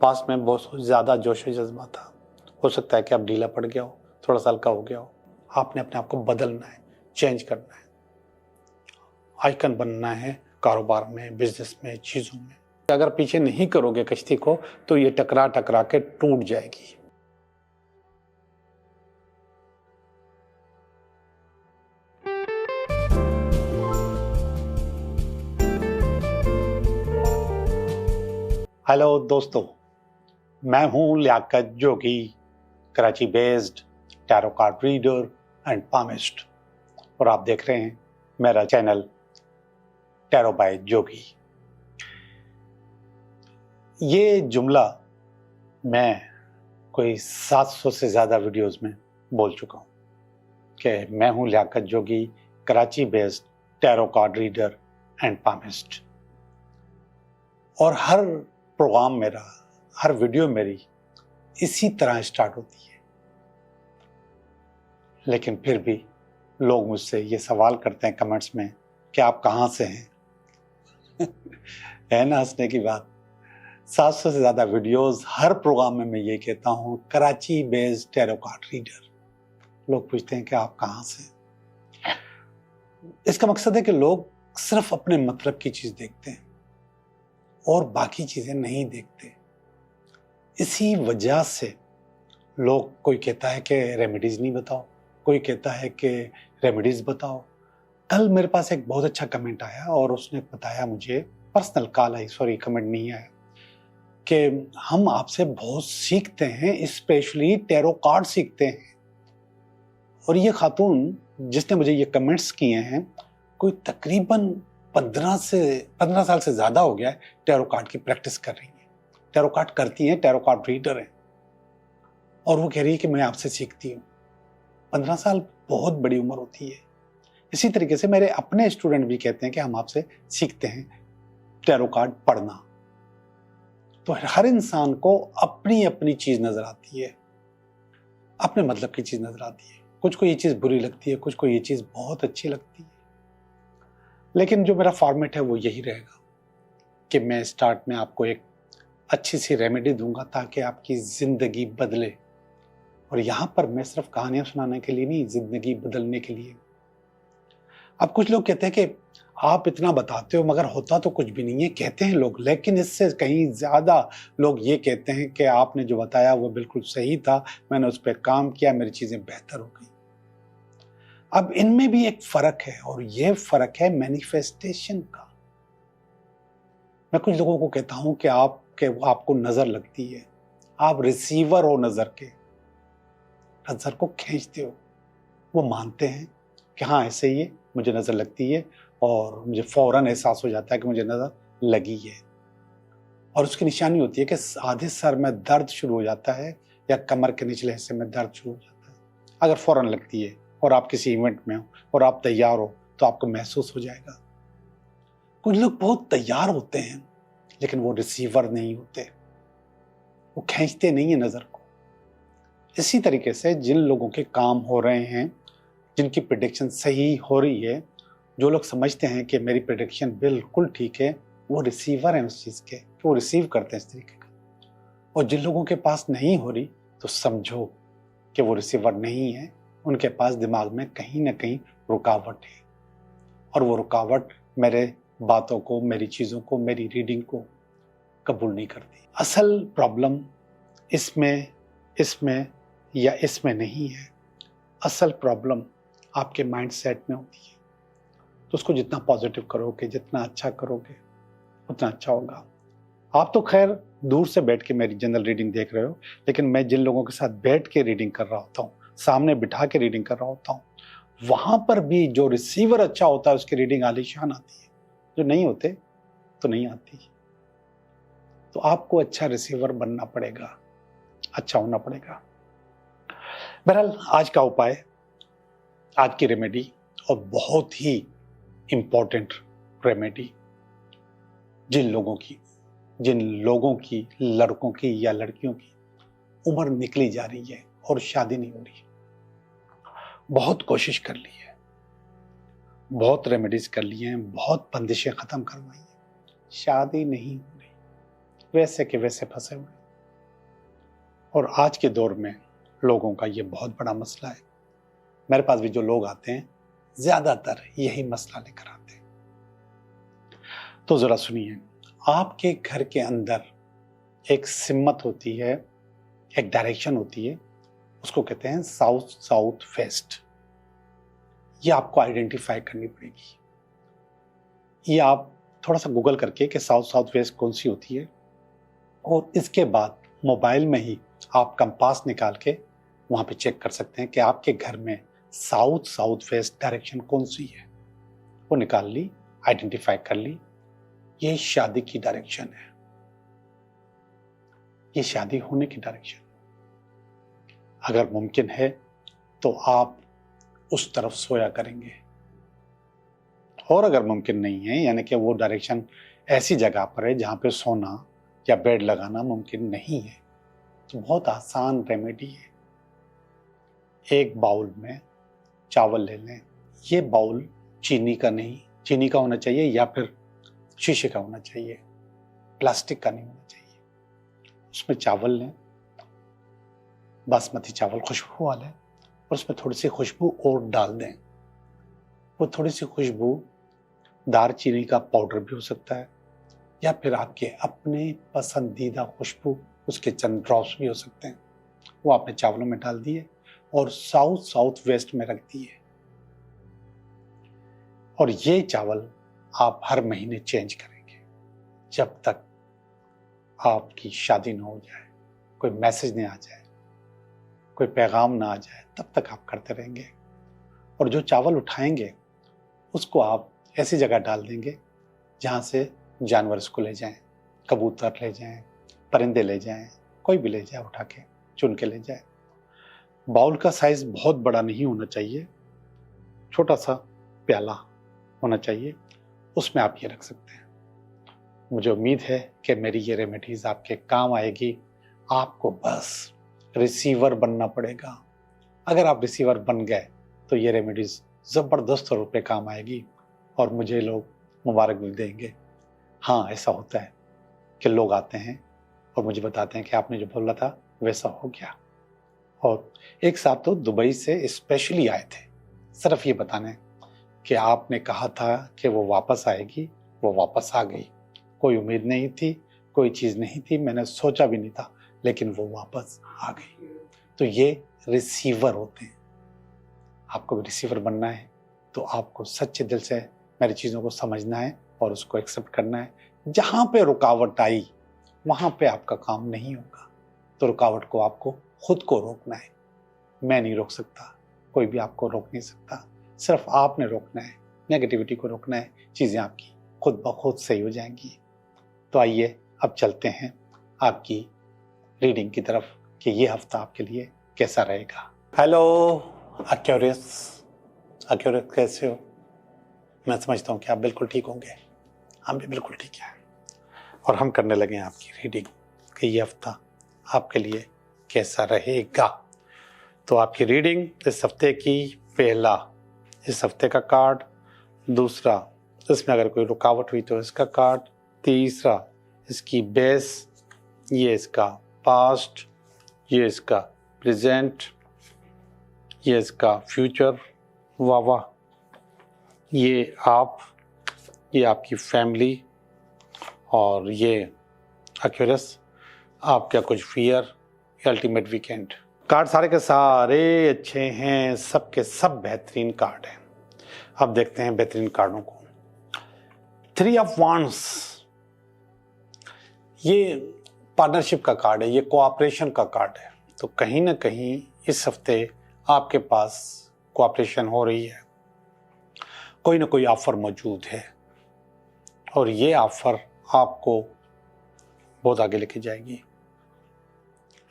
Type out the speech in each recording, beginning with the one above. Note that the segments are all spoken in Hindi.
पास में बहुत ज़्यादा जोश व जज्बा था। हो सकता है कि आप ढीला पड़ गया हो, थोड़ा सा हल्का हो गया हो। आपने अपने आप को बदलना है, चेंज करना है, आइकन बनना है कारोबार में, बिजनेस में, चीज़ों में। अगर पीछे नहीं करोगे कश्ती को तो ये टकरा टकरा के टूट जाएगी। हेलो दोस्तों, मैं हूं Liaquat Jogi, Karachi based tarot card reader and palmist, और आप देख रहे हैं मेरा चैनल टैरो बाय जोगी। ये जुमला मैं कोई 700 से ज़्यादा वीडियोस में बोल चुका हूँ कि मैं हूँ Liaquat Jogi, Karachi based tarot card reader and palmist. और हर प्रोग्राम मेरा, हर वीडियो मेरी इसी तरह स्टार्ट होती है। लेकिन फिर भी लोग मुझसे ये सवाल करते हैं कमेंट्स में कि आप कहाँ से हैं। है ना हंसने की बात। 700 से ज़्यादा वीडियोस, हर प्रोग्राम में मैं ये कहता हूँ Karachi based tarot card reader. लोग पूछते हैं कि आप कहाँ से हैं। इसका मकसद है कि लोग सिर्फ अपने मतलब की चीज़ देखते हैं और बाकी चीज़ें नहीं देखते। इसी वजह से लोग, कोई कहता है कि रेमेडीज़ नहीं बताओ, कोई कहता है कि रेमेडीज़ बताओ। कल मेरे पास एक बहुत अच्छा कमेंट आया और उसने बताया मुझे, पर्सनल कॉल आई, सॉरी कमेंट नहीं आया, कि हम आपसे बहुत सीखते हैं, स्पेशली टैरो कार्ड सीखते हैं। और ये खातून जिसने मुझे ये कमेंट्स किए हैं, कोई तकरीबन 15 साल से ज़्यादा हो गया है टैरो कार्ड की प्रैक्टिस कर रही है, टैरो कार्ड करती हैं, टैरो कार्ड रीडर हैं, और वो कह रही है कि मैं आपसे सीखती हूँ। 15 साल बहुत बड़ी उम्र होती है। इसी तरीके से मेरे अपने स्टूडेंट भी कहते हैं कि हम आपसे सीखते हैं टैरो कार्ड पढ़ना। तो हर इंसान को अपनी अपनी चीज नजर आती है, अपने मतलब की चीज नजर आती है। कुछ को ये चीज बुरी लगती है, कुछ को ये चीज बहुत अच्छी लगती है। लेकिन जो मेरा फॉर्मेट है वो यही रहेगा कि मैं स्टार्ट में आपको एक अच्छी सी रेमेडी दूंगा ताकि आपकी जिंदगी बदले। और यहां पर मैं सिर्फ कहानियां सुनाने के लिए नहीं, जिंदगी बदलने के लिए। अब कुछ लोग कहते हैं कि आप इतना बताते हो मगर होता तो कुछ भी नहीं है, कहते हैं लोग। लेकिन इससे कहीं ज्यादा लोग ये कहते हैं कि आपने जो बताया वो बिल्कुल सही था, मैंने उस पर काम किया, मेरी चीजें बेहतर हो गई। अब इनमें भी एक फर्क है, और ये फर्क है मैनिफेस्टेशन का। मैं कुछ लोगों को कहता हूं कि आपको नजर लगती है, आप रिसीवर हो नजर के, नजर को खींचते हो। वो मानते हैं कि हाँ ऐसे ही है, मुझे नजर लगती है, और मुझे फौरन एहसास हो जाता है कि मुझे नजर लगी है। और उसकी निशानी होती है कि आधे सर में दर्द शुरू हो जाता है या कमर के निचले हिस्से में दर्द शुरू हो जाता है। अगर फौरन लगती है और आप किसी इवेंट में हो और आप तैयार हो तो आपको महसूस हो जाएगा। कुछ लोग बहुत तैयार होते हैं लेकिन वो रिसीवर नहीं होते, वो खींचते नहीं है नजर को। इसी तरीके से जिन लोगों के काम हो रहे हैं, जिनकी प्रेडिक्शन सही हो रही है, जो लोग समझते हैं कि मेरी प्रेडिक्शन बिल्कुल ठीक है, वो रिसीवर हैं उस चीज़ के, वो रिसीव करते हैं इस तरीके का। और जिन लोगों के पास नहीं हो रही तो समझो कि वो रिसीवर नहीं है, उनके पास दिमाग में कहीं ना कहीं रुकावट है, और वो रुकावट मेरे बातों को, मेरी चीज़ों को, मेरी रीडिंग को कबूल नहीं करती। असल प्रॉब्लम इसमें या इसमें नहीं है। असल प्रॉब्लम आपके माइंड सेट में होती है। तो उसको जितना पॉजिटिव करोगे, जितना अच्छा करोगे, उतना अच्छा होगा। आप तो खैर दूर से बैठ के मेरी जनरल रीडिंग देख रहे हो, लेकिन मैं जिन लोगों के साथ बैठ के रीडिंग कर रहा होता हूँ, सामने बिठा के रीडिंग कर रहा होता हूँ, वहां पर भी जो रिसीवर अच्छा होता है उसकी रीडिंग आलीशान आती है, जो नहीं होते तो नहीं आती। तो आपको अच्छा रिसीवर बनना पड़ेगा, अच्छा होना पड़ेगा। बहरहाल आज का उपाय, आज की रेमेडी, और बहुत ही इंपॉर्टेंट रेमेडी, जिन लोगों की लड़कों की या लड़कियों की उम्र निकली जा रही है और शादी नहीं हो रही, बहुत कोशिश कर ली है, बहुत रेमेडीज कर ली हैं, बहुत बंदिशें खत्म करवाई हैं, शादी नहीं हो रही, वैसे के वैसे फंसे हुए। और आज के दौर में लोगों का ये बहुत बड़ा मसला है। मेरे पास भी जो लोग आते हैं ज्यादातर यही मसला लेकर आते हैं। तो जरा सुनिए, आपके घर के अंदर एक सिमत होती है, एक डायरेक्शन होती है, उसको कहते हैं साउथ साउथ वेस्ट। ये आपको आइडेंटिफाई करनी पड़ेगी। ये आप थोड़ा सा गूगल करके कि साउथ साउथ वेस्ट कौन सी होती है, और इसके बाद मोबाइल में ही आप कंपास निकाल के वहां पे चेक कर सकते हैं कि आपके घर में साउथ साउथ वेस्ट डायरेक्शन कौन सी है। वो निकाल ली, आइडेंटिफाई कर ली, ये शादी की डायरेक्शन है, ये शादी होने की डायरेक्शन। अगर मुमकिन है तो आप उस तरफ सोया करेंगे, और अगर मुमकिन नहीं है, यानी कि वो डायरेक्शन ऐसी जगह पर है जहां पे सोना या बेड लगाना मुमकिन नहीं है, तो बहुत आसान रेमेडी है। एक बाउल में चावल ले लें। ये बाउल चीनी का नहीं, चीनी का होना चाहिए या फिर शीशे का होना चाहिए, प्लास्टिक का नहीं होना चाहिए। उसमें चावल लें, बासमती चावल खुशबू वाले, और उसमें थोड़ी सी खुशबू और डाल दें। वो थोड़ी सी खुशबू दारचीनी का पाउडर भी हो सकता है, या फिर आपके अपने पसंदीदा खुशबू उसके चंद ड्रॉप्स भी हो सकते हैं। वो आपने चावलों में डाल दिए और साउथ साउथ वेस्ट में रख दिए। और ये चावल आप हर महीने चेंज करेंगे जब तक आपकी शादी ना हो जाए, कोई मैसेज नहीं आ जाए, कोई पैगाम ना आ जाए, तब तक आप करते रहेंगे। और जो चावल उठाएंगे उसको आप ऐसी जगह डाल देंगे जहां से जानवर इसको ले जाएं, कबूतर ले जाएं, परिंदे ले जाएं, कोई भी ले जाए, उठा के चुन के ले जाए। बाउल का साइज बहुत बड़ा नहीं होना चाहिए, छोटा सा प्याला होना चाहिए, उसमें आप ये रख सकते हैं। मुझे उम्मीद है कि मेरी ये रेमेडीज आपके काम आएगी। आपको बस रिसीवर बनना पड़ेगा। अगर आप रिसीवर बन गए तो ये रेमेडीज ज़बरदस्त तौर पे काम आएगी और मुझे लोग मुबारक भी देंगे। हाँ, ऐसा होता है कि लोग आते हैं और मुझे बताते हैं कि आपने जो बोला था वैसा हो गया। और एक साथ तो दुबई से स्पेशली आए थे सिर्फ ये बताने कि आपने कहा था कि वो वापस आएगी, वो वापस आ गई। कोई उम्मीद नहीं थी, कोई चीज़ नहीं थी, मैंने सोचा भी नहीं था, लेकिन वो वापस आ गई। तो ये रिसीवर होते हैं। आपको भी रिसीवर बनना है तो आपको सच्चे दिल से मेरी चीज़ों को समझना है और उसको एक्सेप्ट करना है। जहाँ पे रुकावट आई वहाँ पे आपका काम नहीं होगा, तो रुकावट को आपको खुद को रोकना है। मैं नहीं रोक सकता, कोई भी आपको रोक नहीं सकता, सिर्फ आपने रोकना है, नेगेटिविटी को रोकना है। चीज़ें आपकी खुद ब खुद सही हो जाएंगी। तो आइए अब चलते हैं आपकी रीडिंग की तरफ कि ये हफ्ता आपके लिए कैसा रहेगा। हेलो एक्यूरियस कैसे हो? मैं समझता हूँ कि आप बिल्कुल ठीक होंगे, हम भी बिल्कुल ठीक हैं। और हम करने लगे हैं आपकी रीडिंग कि ये हफ्ता आपके लिए कैसा रहेगा। तो आपकी रीडिंग इस हफ्ते की, पहला इस हफ्ते का कार्ड, दूसरा इसमें अगर कोई रुकावट हुई तो इसका कार्ड, तीसरा इसकी बेस, ये इसका पास्ट, ये इसका प्रेजेंट, ये इसका फ्यूचर, वाह वाह, ये आप, ये आपकी फैमिली, और ये एक्यूरस आपका कुछ फियर, अल्टीमेट वीकेंड। कार्ड सारे के सारे अच्छे हैं, सब के सब बेहतरीन कार्ड हैं। अब देखते हैं बेहतरीन कार्डों को। 3 ऑफ वांड्स, ये पार्टनरशिप का कार्ड है, ये कोऑपरेशन का कार्ड है। तो कहीं ना कहीं इस हफ्ते आपके पास कोऑपरेशन हो रही है, कोई ना कोई ऑफर मौजूद है, और ये ऑफर आपको बहुत आगे लेके जाएगी,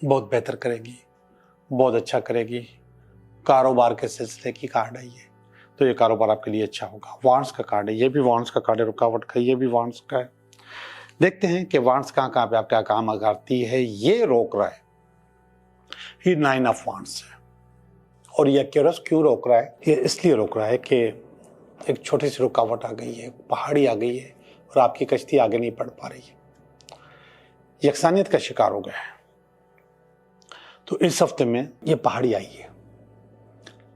बहुत बेहतर करेगी, बहुत अच्छा करेगी। कारोबार के सिलसिले की कार्ड है ये, तो ये कारोबार आपके लिए अच्छा होगा। वांड्स का कार्ड है, ये भी वांड्स का कार्ड है, रुकावट का, ये भी वांड्स का है। देखते हैं कि वांड्स कहाँ कहाँ पे आपका काम करती है। ये रोक रहा है, ये 9 ऑफ वांड्स है। और ये एक्यूरस क्यों रोक रहा है? ये इसलिए रोक रहा है कि एक छोटी सी रुकावट आ गई है, पहाड़ी आ गई है और आपकी कश्ती आगे नहीं बढ़ पा रही है, यकसानियत का शिकार हो गया है। तो इस हफ्ते में ये पहाड़ी आई है,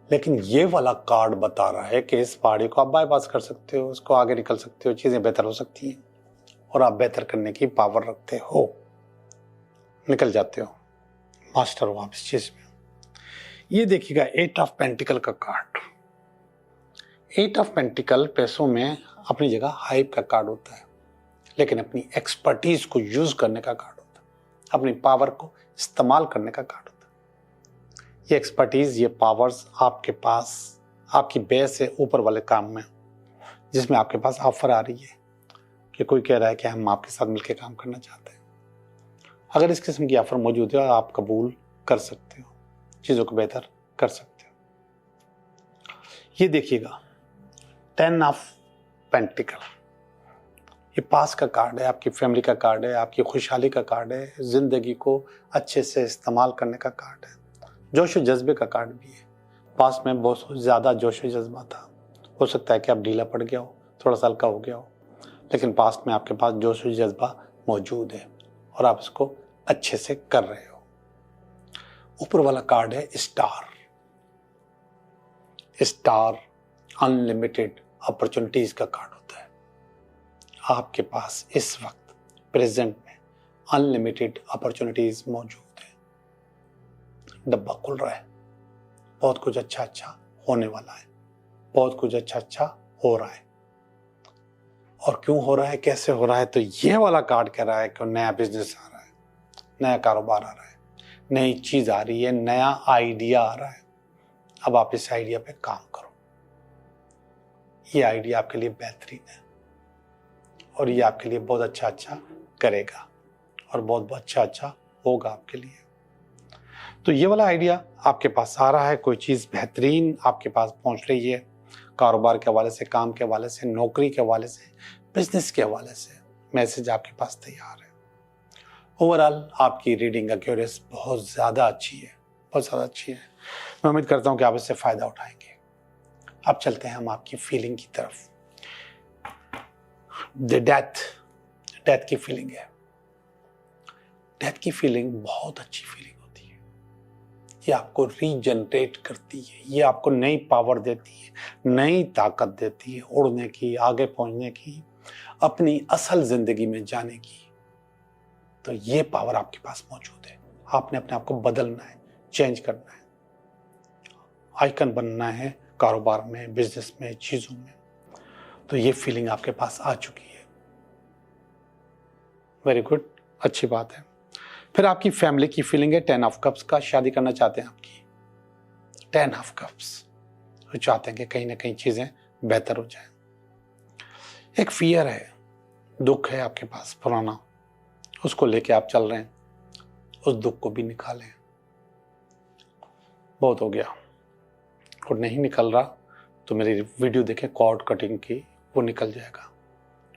लेकिन ये वाला कार्ड बता रहा है कि इस पहाड़ी को आप बाईपास कर सकते हो, उसको आगे निकल सकते हो, चीजें बेहतर हो सकती हैं और आप बेहतर करने की पावर रखते हो, निकल जाते हो, मास्टर हो आप इस चीज में। ये देखिएगा 8 ऑफ पेंटिकल का कार्ड। 8 ऑफ पेंटिकल पैसों में अपनी जगह हाइप का कार्ड होता है, लेकिन अपनी एक्सपर्टीज को यूज करने का कार्ड होता है, अपनी पावर को इस्तेमाल करने का कार्ड होता है। ये एक्सपर्टीज, ये पावर्स आपके पास, आपकी बेस है ऊपर वाले काम में, जिसमें आपके पास ऑफर आ रही है कि कोई कह रहा है कि हम आपके साथ मिलकर काम करना चाहते हैं। अगर इस किस्म की ऑफर मौजूद है, आप कबूल कर सकते हो, चीजों को बेहतर कर सकते हो। ये देखिएगा 10 ऑफ पेंटिकल, ये पास का कार्ड है, आपकी फैमिली का कार्ड है, आपकी खुशहाली का कार्ड है, जिंदगी को अच्छे से इस्तेमाल करने का कार्ड है, जोश व जज्बे का कार्ड भी है। पास में बहुत ज़्यादा जोश व जज्बा था, हो सकता है कि आप ढीला पड़ गया हो, थोड़ा सा हल्का हो गया हो, लेकिन पास में आपके पास जोश व जज्बा मौजूद है और आप इसको अच्छे से कर रहे हो। ऊपर वाला कार्ड है स्टार। स्टार अनलिमिटेड अपॉर्चुनिटीज का कार्ड होता है। आपके पास इस वक्त प्रेजेंट में अनलिमिटेड अपॉर्चुनिटीज मौजूद है। डब्बा खुल रहा है, बहुत कुछ अच्छा अच्छा होने वाला है, बहुत कुछ अच्छा अच्छा हो रहा है। और क्यों हो रहा है, कैसे हो रहा है, तो ये वाला कार्ड कह रहा है कि नया बिजनेस आ रहा है, नया कारोबार आ रहा है, नई चीज आ रही है, नया आइडिया आ रहा है। अब आप इस आइडिया पे काम करो। ये आइडिया आपके लिए बेहतरीन है और ये आपके लिए बहुत अच्छा अच्छा करेगा और बहुत अच्छा अच्छा होगा आपके लिए। तो ये वाला आइडिया आपके पास आ रहा है, कोई चीज बेहतरीन आपके पास पहुंच रही है, कारोबार के हवाले से, काम के हवाले से, नौकरी के हवाले से, बिजनेस के हवाले से मैसेज आपके पास तैयार है। ओवरऑल आपकी रीडिंग एक्यूरेसी बहुत ज़्यादा अच्छी है, बहुत ज़्यादा अच्छी है। मैं उम्मीद करता हूँ कि आप इससे फ़ायदा उठाएंगे। अब चलते हैं हम आपकी फीलिंग की तरफ। डेथ की फीलिंग है। डेथ की फीलिंग बहुत अच्छी फीलिंग होती है। ये आपको रीजनरेट करती है, ये आपको नई पावर देती है, नई ताकत देती है उड़ने की, आगे पहुंचने की, अपनी असल जिंदगी में जाने की। तो ये पावर आपके पास मौजूद है। आपने अपने आप को बदलना है, चेंज करना है, आइकन बनना है कारोबार में, बिजनेस में, चीजों में। तो ये फीलिंग आपके पास आ चुकी है। वेरी गुड, अच्छी बात है। फिर आपकी फैमिली की फीलिंग है 10 ऑफ कप्स का। शादी करना चाहते हैं आपकी 10 ऑफ कप्स, वो चाहते हैं कि कहीं ना कहीं चीजें बेहतर हो जाए। एक फियर है, दुख है आपके पास पुराना, उसको लेके आप चल रहे हैं, उस दुख को भी निकालें। बहुत हो गया और नहीं निकल रहा तो मेरी वीडियो देखें कॉर्ड कटिंग की, वो निकल जाएगा,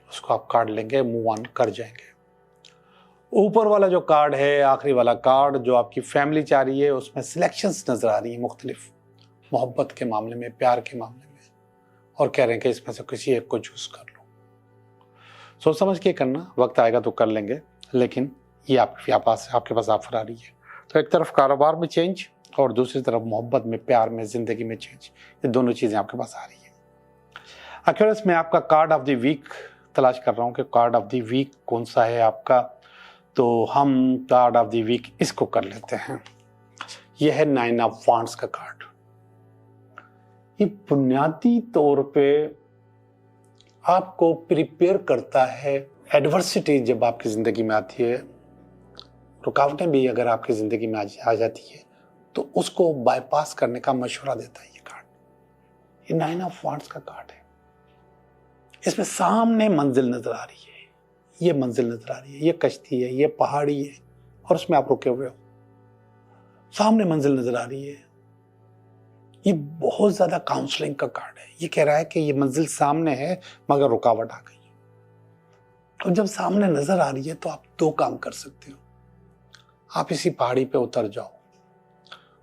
उसको आप काट लेंगे, मूव ऑन कर जाएंगे। ऊपर वाला जो कार्ड है, आखिरी वाला कार्ड जो आपकी फैमिली चाह रही है, उसमें सिलेक्शंस नजर आ रही है मुख्तलिफ, मोहब्बत के मामले में, प्यार के मामले में, और कह रहे हैं कि इसमें से किसी एक को चूज कर लो। सोच समझ के करना, वक्त आएगा तो कर लेंगे, लेकिन ये आपके पास ऑफर आ रही है। तो एक तरफ कारोबार में चेंज और दूसरी तरफ मोहब्बत में, प्यार में, जिंदगी में चेंज, ये दोनों चीजें आपके पास आ रही है। एक्यूरेस में आपका कार्ड ऑफ द वीक तलाश कर रहा हूं कि कार्ड ऑफ द वीक कौन सा है आपका। तो हम कार्ड ऑफ द वीक इसको कर लेते हैं। यह है 9 ऑफ वांड्स का कार्ड। ये बुनियादी तौर पे आपको प्रिपेयर करता है। एडवर्सिटी जब आपकी जिंदगी में आती है, रुकावटें भी अगर आपकी जिंदगी में आ जाती है, तो उसको बाईपास करने का मशवरा देता है ये कार्ड। ये 9 ऑफ वांड्स का कार्ड है। इसमें सामने मंजिल नजर आ रही है, ये मंजिल नजर आ रही है, ये कश्ती है, ये पहाड़ी है और उसमें आप रुके हुए हो, सामने मंजिल नजर आ रही है। ये बहुत ज्यादा काउंसलिंग का कार्ड है। ये कह रहा है कि ये मंजिल सामने है मगर रुकावट आ गई है। और जब सामने नजर आ रही है तो आप 2 काम कर सकते हो। आप इसी पहाड़ी पे उतर जाओ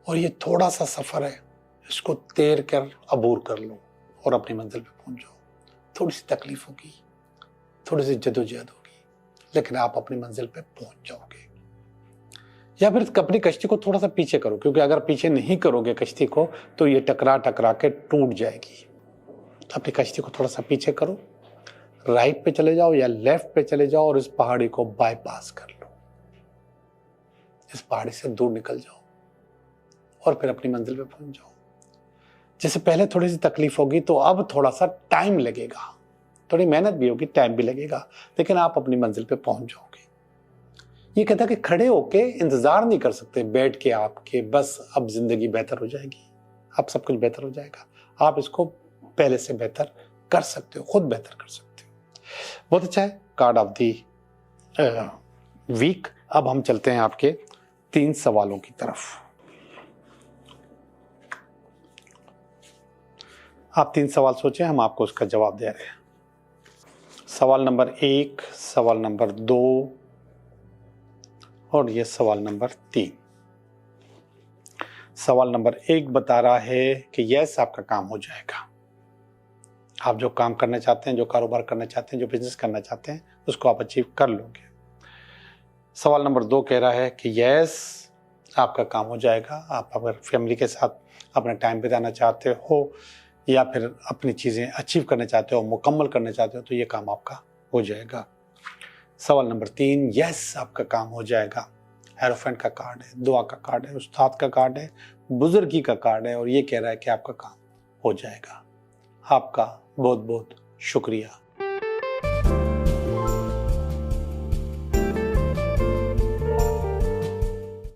और ये थोड़ा सा सफर है, इसको तैर कर अबूर कर लो और अपनी मंजिल पे पहुंच जाओ। थोड़ी सी तकलीफ होगी, थोड़ी सी जदोजहद होगी, लेकिन आप अपनी मंजिल पे पहुंच जाओगे। या फिर अपनी कश्ती को थोड़ा सा पीछे करो, क्योंकि अगर पीछे नहीं करोगे कश्ती को तो ये टकरा टकरा के टूट जाएगी। तो अपनी कश्ती को थोड़ा सा पीछे करो, राइट पे चले जाओ या लेफ्ट पे चले जाओ और इस पहाड़ी को बाईपास कर लो, इस पहाड़ी से दूर निकल जाओ और फिर अपनी मंजिल पे पहुंच जाओ। जैसे पहले थोड़ी सी तकलीफ होगी तो अब थोड़ा सा टाइम लगेगा, थोड़ी मेहनत भी होगी, टाइम भी लगेगा, लेकिन आप अपनी मंजिल पे पहुंच जाओगे। ये कहता है कि खड़े होके इंतजार नहीं कर सकते बैठ के आपके, बस अब जिंदगी बेहतर हो जाएगी, अब सब कुछ बेहतर हो जाएगा। आप इसको पहले से बेहतर कर सकते हो, खुद बेहतर कर सकते हो। बहुत अच्छा है कार्ड ऑफ दी वीक। अब हम चलते हैं आपके 3 सवालों की तरफ। आप 3 सवाल सोचें, हम आपको उसका जवाब दे रहे हैं। सवाल नंबर 1, सवाल नंबर 2 और ये सवाल नंबर 3। सवाल नंबर 1 बता रहा है कि यस आपका काम हो जाएगा, आप जो काम करना चाहते हैं, जो कारोबार करना चाहते हैं, जो बिजनेस करना चाहते हैं, उसको आप अचीव कर लोगे। सवाल नंबर 2 कह रहा है कि यस आपका काम हो जाएगा, आप अगर फैमिली के साथ अपना टाइम बिताना चाहते हो या फिर अपनी चीज़ें अचीव करना चाहते हो, मुकम्मल करना चाहते हो, तो ये काम आपका हो जाएगा। सवाल नंबर 3, यस आपका काम हो जाएगा। हेरोफेंट का कार्ड है, दुआ का कार्ड है, उस्ताद का कार्ड है, बुजुर्गी का कार्ड है और ये कह रहा है कि आपका काम हो जाएगा। आपका बहुत बहुत शुक्रिया।